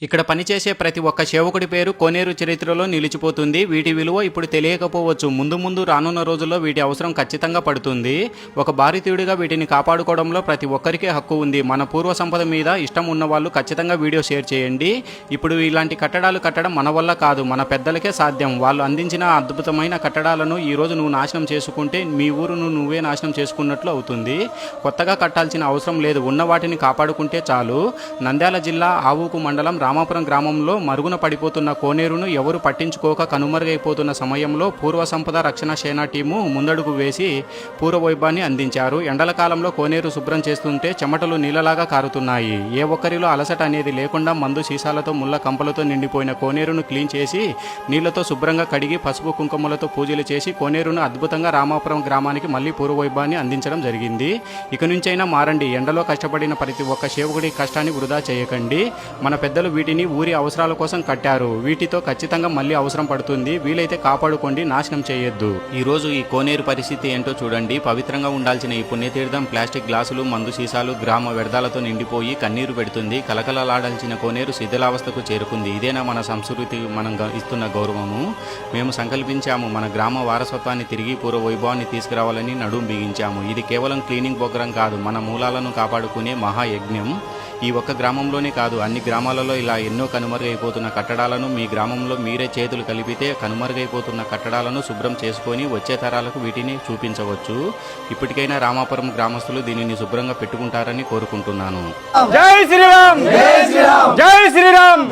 ఇక్కడ పనిచేసే ప్రతి ఒక్క సేవకుడి పేరు కోనేరు చరిత్రలో నిలిచిపోతుంది. వీటి విలువ ఇప్పుడు తెలియకపోవచ్చు. ముందు ముందు రానున్న రోజుల్లో వీటి అవసరం ఖచ్చితంగా పడుతుంది. ఒక భారతీయుడిగా వీటిని కాపాడుకోవడంలో ప్రతి ఒక్కరికి హక్కు ఉంది. మన పూర్వ సంపద మీద ఇష్టం ఉన్న వాళ్ళు ఖచ్చితంగా వీడియో షేర్ చేయండి. ఇప్పుడు ఇలాంటి కట్టడాలు కట్టడం మన వల్ల కాదు, మన పెద్దలకే సాధ్యం. వాళ్ళు అందించిన అద్భుతమైన కట్టడాలను ఈరోజు నువ్వు నాశనం చేసుకుంటే మీ ఊరును నువ్వే నాశనం చేసుకున్నట్లు అవుతుంది. కొత్తగా కట్టాల్సిన అవసరం లేదు, ఉన్న వాటిని కాపాడుకుంటే చాలు. నంద్యాల జిల్లా ఆవుకు మండలం రామాపురం గ్రామంలో మరుగున పడిపోతున్న కోనేరును ఎవరు పట్టించుకోక కనుమరుగైపోతున్న సమయంలో పూర్వ సంపద రక్షణ సేన టీము ముందడుగు వేసి పూర్వ వైభవాన్ని అందించారు. ఎండల కాలంలో కోనేరు శుభ్రం చేస్తుంటే చెమటలు నీళ్ళలాగా కారుతున్నాయి. ఏ ఒక్కరిలో అలసట అనేది లేకుండా మందు సీసాలతో ముళ్ళ కంపలతో నిండిపోయిన కోనేరును క్లీన్ చేసి నీళ్లతో శుభ్రంగా కడిగి పసుపు కుంకుమలతో పూజలు చేసి కోనేరును అద్భుతంగా రామాపురం గ్రామానికి మళ్ళీ పూర్వ వైభవాన్ని అందించడం జరిగింది. ఇక నుంచైనా మారండి. ఎండలో కష్టపడిన ప్రతి ఒక్క సేవకుడి కష్టాన్ని వృధా చేయకండి. మన పెద్దలు వీటిని ఊరి అవసరాల కోసం కట్టారు. వీటితో ఖచ్చితంగా మళ్ళీ అవసరం పడుతుంది. వీలైతే కాపాడుకోండి, నాశనం చేయొద్దు. ఈరోజు ఈ కోనేరు పరిస్థితి ఏంటో చూడండి. పవిత్రంగా ఉండాల్సిన ఈ పుణ్యతీర్థం ప్లాస్టిక్ గ్లాసులు, మందు సీసాలు, గ్రామ వ్యర్థాలతో నిండిపోయి కన్నీరు పెడుతుంది. కలకలలాడాల్సిన కోనేరు శిథిలావస్థకు చేరుకుంది. ఇదేనా మన సంస్కృతి, మనం ఇస్తున్న గౌరవము? మేము సంకల్పించాము, మన గ్రామ వారసత్వాన్ని తిరిగి పూర్వ వైభవాన్ని తీసుకురావాలని నడుం బిగించాము. ఇది కేవలం క్లీనింగ్ ప్రోగ్రాం కాదు, మన మూలాలను కాపాడుకునే మహాయజ్ఞం. ఈ ఒక్క గ్రామంలోనే కాదు, అన్ని గ్రామాలలో ఇలా ఎన్నో కనుమరుగైపోతున్న కట్టడాలను మీ గ్రామంలో మీరే చేతులు కలిపితే కనుమరుగైపోతున్న కట్టడాలను శుభ్రం చేసుకొని వచ్చే తరాలకు వీటిని చూపించవచ్చు. ఇప్పటికైనా రామాపురం గ్రామస్తులు దీనిని శుభ్రంగా పెట్టుకుంటారని కోరుకుంటున్నాను. జై శ్రీరామ్, జై శ్రీరామ్, జై శ్రీరామ్,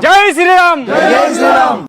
జై శ్రీరామ్, జై శ్రీరామ్.